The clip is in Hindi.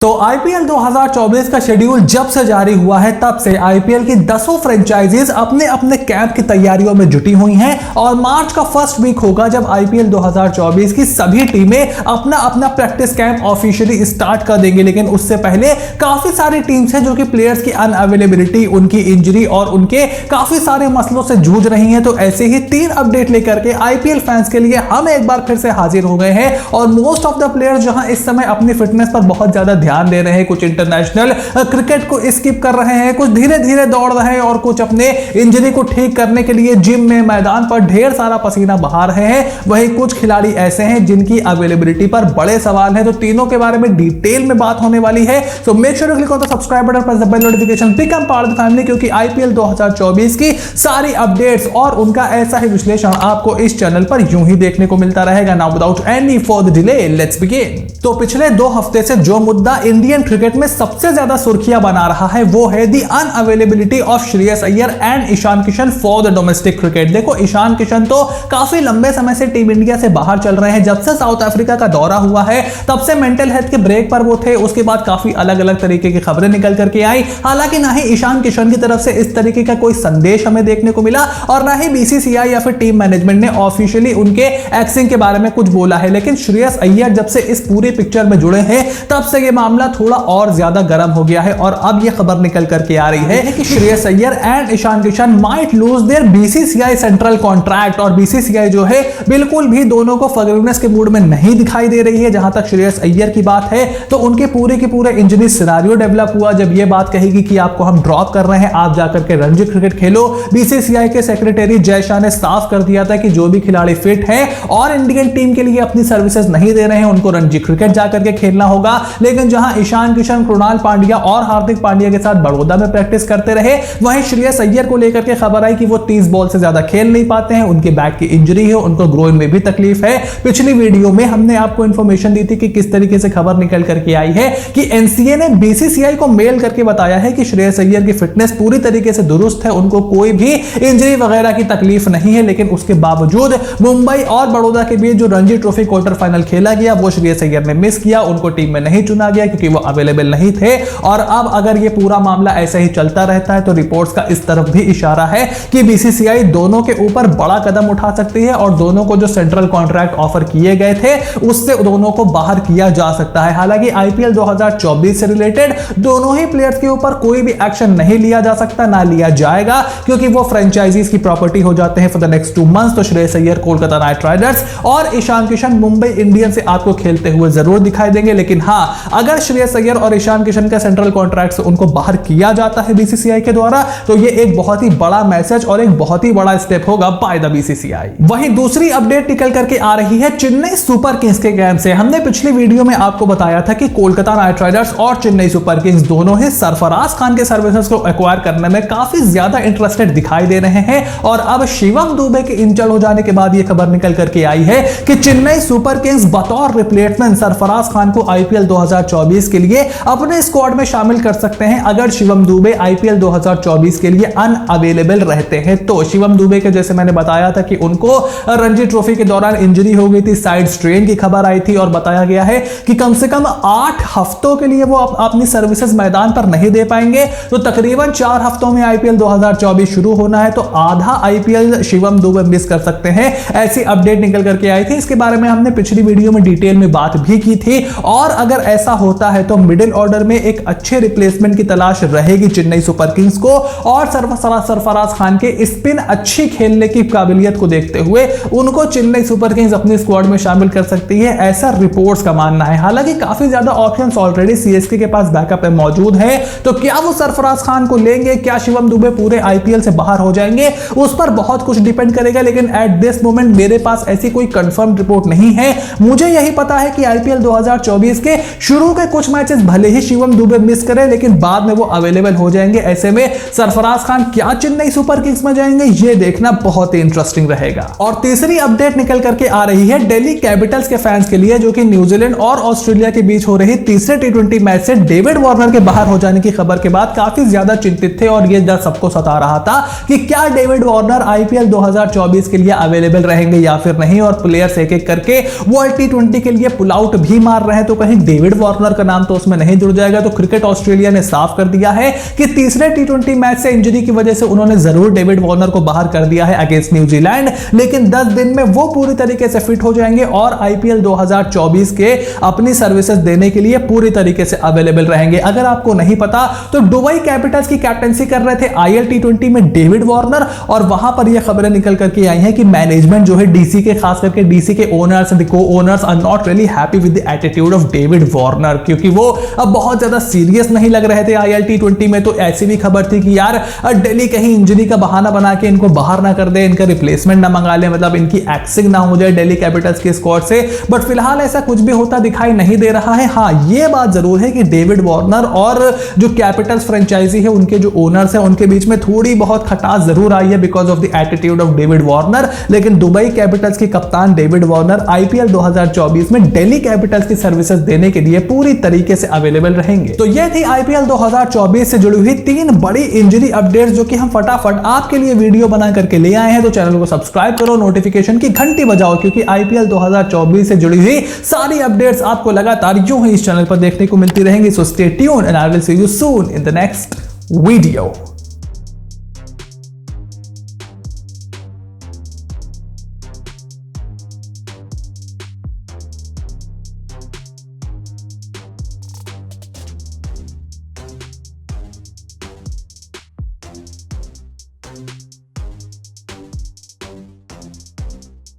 तो आईपीएल 2024 का शेड्यूल जब से जारी हुआ है तब से आईपीएल की 10 फ्रेंचाइजीज अपने अपने कैंप की तैयारियों में जुटी हुई हैं और मार्च का फर्स्ट वीक होगा जब आईपीएल 2024 की सभी टीमें अपना अपना प्रैक्टिस कैंप ऑफिशियली स्टार्ट कर देंगी। लेकिन उससे पहले काफी सारी टीम्स हैं जो कि प्लेयर्स की अनअवेलेबिलिटी, उनकी इंजरी और उनके काफी सारे मसलों से जूझ रही हैं। तो ऐसे ही 3 अपडेट लेकर के आईपीएल फैंस के लिए हम एक बार फिर से हाजिर हो गए हैं और मोस्ट ऑफ द प्लेयर्स जहां इस समय अपनी फिटनेस पर बहुत ज्यादा ध्यान दे रहे हैं, कुछ इंटरनेशनल क्रिकेट को स्किप कर रहे हैं, कुछ धीरे धीरे दौड़ रहे हैं और कुछ अपने इंजरी को ठीक करने के लिए जिम में, मैदान पर ढेर सारा पसीना बहा रहे हैं। वहीं कुछ खिलाड़ी ऐसे हैं जिनकी अवेलेबिलिटी पर बड़े सवाल हैं। तो तीनों के बारे में डिटेल में बात होने वाली है। So make sure to click on the subscribe button, press the bell notification, become part of the family, क्योंकि आईपीएल 2024 की सारी अपडेट्स और उनका ऐसा ही विश्लेषण आपको इस चैनल पर यूं ही देखने को मिलता रहेगा। Now without any further delay let's begin. तो पिछले 2 हफ्ते से जो मुद्दा इंडियन क्रिकेट में सबसे ज्यादा सुर्खियां बना रहा है वो है the unavailability of Shreyas Iyer and Ishan Kishan for the domestic cricket. देखो, ईशान किशन तो काफी लंबे समय से टीम इंडिया से बाहर चल रहे हैं। जब से साउथ अफ्रीका का दौरा हुआ है तब से मेंटल हेल्थ के ब्रेक पर वो थे। उसके बाद काफी अलग अलग तरीके की खबरें निकल करके आई। हालांकि ना ही ईशान किशन की तरफ से इस तरीके का कोई संदेश हमें देखने को मिला और ना ही बीसीसीआई या फिर टीम मैनेजमेंट ने ऑफिशियली उनके एक्सिंग के बारे में कुछ बोला है। लेकिन श्रेयस अय्यर जब से इस पूरी पिक्चर में जुड़े हैं तब से ये मामला थोड़ा और ज्यादा गर्म हो गया है और अब ये खबर निकल करके आ रही है कि Shreyas Iyer and Ishan Kishan might lose their BCCI central contract. और बीसीसीआई जो है बिल्कुल भी दोनों को फॉरगिवनेस के मूड में नहीं दिखाई दे रही है। जहां तक श्रेयस अय्यर की बात है तो उनके पूरे के पूरे इंजरी सिनारियो डेवलप हुआ जब ये बात कहेगी कि आपको हम ड्रॉप कर रहे हैं, आप जाकर के रणजी क्रिकेट खेलो। बीसीसीआई के सेक्रेटरी जय शाह ने साफ कर दिया था कि जो भी खिलाड़ी फिट है और इंडियन टीम के लिए अपनी सर्विसेज नहीं दे रहे हैं उनको रणजी क्रिकेट जाकर के खेलना होगा। लेकिन जहां ईशान किशन, कृणाल पांड्या और हार्दिक पांड्या के साथ बड़ौदा में प्रैक्टिस करते रहे, वहीं श्रेयस अय्यर को लेकर के खबर आई कि वो 30 बॉल से ज्यादा खेल नहीं पाते हैं, उनके बैक की इंजरी है, उनको ग्रोइन में भी तकलीफ है। पिछली वीडियो में हमने आपको इंफॉर्मेशन दी थी कि किस तरीके से खबर निकल करके आई है कि एनसीए ने बीसीसीआई को मेल करके बताया है कि श्रेयस अय्यर की फिटनेस पूरी तरीके से दुरुस्त है, उनको कोई भी इंजरी वगैरह की तकलीफ नहीं है। लेकिन उसके बावजूद मुंबई और बड़ौदा के बीच जो रणजी ट्रॉफी क्वार्टर फाइनल खेला गया वो श्रेयस अय्यर ने मिस किया, उनको टीम में नहीं चुना गया क्योंकि वो अवेलेबल नहीं थे। और अब अगर ये पूरा मामला ऐसे ही चलता रहता है तो रिपोर्ट्स का इस तरफ भी इशारा है कि बीसीसीआई दोनों के ऊपर बड़ा कदम उठा सकती है और दोनों को जो सेंट्रल कॉन्ट्रैक्ट ऑफर किए गए थे उससे दोनों को बाहर किया जा सकता है। हालांकि आईपीएल 2024 से रिलेटेड दोनों ही प्लेयर्स के ऊपर कोई भी एक्शन नहीं लिया जा सकता, ना लिया जाएगा, क्योंकि वो फ्रेंचाइजीज की प्रॉपर्टी हो जाते हैं फॉर द नेक्स्ट 2 मंथ्स। तो श्रेयस अय्यर कोलकाता नाइट राइडर्स और ईशान किशन मुंबई इंडियंस से आपको खेलते हुए जरूर दिखाई देंगे। लेकिन हां, अगर श्रेयस अय्यर और ईशान किशन का सेंट्रल कॉन्ट्रैक्ट से उनको बाहर किया जाता है बीसीसीआई के द्वारा तो ये एक बहुत ही बड़ा मैसेज और एक बहुत ही बड़ा स्टेप होगा बाय द बीसीसीआई। वहीं दूसरी अपडेट निकल करके आ रही है चेन्नई सुपर किंग्स के कैंप से। हमने पिछली वीडियो में आपको बताया था कि कोलकाता नाइट राइडर्स और चेन्नई सुपर किंग्स दोनों ही सरफराज खान के सर्विसेज को एक्वायर करने में काफी ज्यादा इंटरेस्टेड दिखाई दे रहे हैं। और अब शिवम दुबे के इंजर्ड हो जाने के बाद यह खबर निकल करके आई है कि चेन्नई सुपर किंग्स बतौर रिप्लेसमेंट सरफराज खान को आईपीएल 2024 के लिए अपने स्क्वाड में शामिल कर सकते हैं अगर शिवम दुबे आईपीएल 2024 के लिए अनअवेलेबल रहते हैं। तो शिवम दुबे के जैसे मैंने बताया था कि उनको रणजी ट्रॉफी के दौरान इंजरी हो गई थी, साइड स्ट्रेन की खबर आई थी और बताया गया है कि कम से कम 8 हफ्तों के लिए वो अपनी सर्विसेज मैदान पर नहीं दे पाएंगे। तो तकरीबन 4 हफ्तों में आईपीएल 2024 शुरू होना है तो आधा आईपीएल शिवम दुबे मिस कर सकते हैं, ऐसी अपडेट निकल करके आई थी। इसके बारे में हमने पिछली वीडियो में डिटेल में बात भी की थी और अगर ऐसा होता है तो मिडिल ऑर्डर में एक अच्छे रिप्लेसमेंट की तलाश रहेगी चेन्नई सुपर किंग्स को। और सरफराज खान के स्पिन अच्छी खेलने की काबिलियत को देखते हुए उनको चेन्नई सुपर किंग्स अपने स्क्वाड में शामिल कर सकती है, ऐसा रिपोर्ट्स का मानना है। हालांकि काफी ज्यादा ऑप्शंस ऑलरेडी सीएसके के पास बैकअप में मौजूद है। तो क्या वो सरफराज खान को लेंगे, क्या शिवम दुबे पूरे आईपीएल से बाहर हो जाएंगे, उस पर बहुत कुछ डिपेंड करेगा। लेकिन एट दिस मोमेंट मेरे पास ऐसी कोई कंफर्म रिपोर्ट नहीं है। मुझे यही पता है कि आईपीएल 2024 के शुरू के कुछ मैचेस भले ही शिवम दुबे मिस करे लेकिन बाद में वो अवेलेबल हो जाएंगे। ऐसे में सरफराज खान क्या चेन्नई सुपर किंग्स में जाएंगे ये देखना बहुत ही इंटरेस्टिंग रहेगा। और तीसरी अपडेट निकल करके आ रही है दिल्ली कैपिटल्स के फैंस के लिए, जो कि न्यूजीलैंड और ऑस्ट्रेलिया के बीच हो रही तीसरे टी20 मैच से डेविड वार्नर के बाहर हो जाने की खबर के बाद काफी ज्यादा चिंतित थे और ये डर सबको सता रहा था कि क्या डेविड वार्नर आईपीएल 2024 के लिए अवेलेबल रहेंगे या फिर नहीं। और प्लेयर्स एक एक करके वर्ल्ड टी20 के लिए पुल आउट भी मार रहे हैं। तो कहीं डेविड वार्नर वॉर्नर का नाम तो उसमें नहीं जुड़ जाएगा। तो क्रिकेट ऑस्ट्रेलिया ने साफ कर दिया है कि तीसरे टी20 मैच से इंजरी की वजह से उन्होंने जरूर डेविड वार्नर को बाहर कर दिया है अगेंस्ट न्यूजीलैंड, लेकिन 10 दिन में वो पूरी तरीके से फिट हो जाएंगे और आईपीएल 2024 के अपनी सर्विसेज देने के लिए पूरी तरीके से अवेलेबल रहेंगे। अगर आपको नहीं पता तो दुबई कैपिटल्स की कैप्टनसी कर रहे थे आईएल टी20 में डेविड वार्नर, और वहां पर यह खबरें निकल करके आई हैं कि मैनेजमेंट जो है डीसी के, खास करके डीसी के owners and co-owners are not really happy with the attitude of David Warner, क्योंकि वो अब बहुत ज्यादा सीरियस नहीं लग रहे थे आईएल टी20 में। तो ऐसी भी खबर थी कि यार दिल्ली कहीं इंजरी का बहाना बना के इनको बाहर ना कर दे, इनका रिप्लेसमेंट ना मंगा ले, मतलब इनकी एक्सिंग ना हो जाए दिल्ली कैपिटल्स के स्क्वाड से। बट फिलहाल ऐसा कुछ भी होता दिखाई नहीं दे रहा है। हाँ, ये बात जरूर है कि डेविड वार्नर और जो कैपिटल्स फ्रेंचाइजी है उनके जो ओनर्स है उनके बीच में थोड़ी बहुत खटास जरूर आई है because of the attitude of David Warner, लेकिन दुबई कैपिटल्स के कप्तान डेविड वार्नर आईपीएल 2024 में दिल्ली कैपिटल्स की सर्विसेज देने के लिए पूरी तरीके से अवेलेबल रहेंगे। तो यह थी आईपीएल 2024 से जुड़ी हुई 3 बड़ी इंजरी अपडेट्स जो कि हम फटाफट आपके लिए वीडियो बना करके ले आए हैं। तो चैनल को सब्सक्राइब करो, नोटिफिकेशन की घंटी बजाओ, क्योंकि आईपीएल 2024 से जुड़ी हुई सारी अपडेट्स आपको लगातार यूं ही इस चैनल पर देखने को मिलती रहेंगी। So stay tuned and I will see you soon in the next video.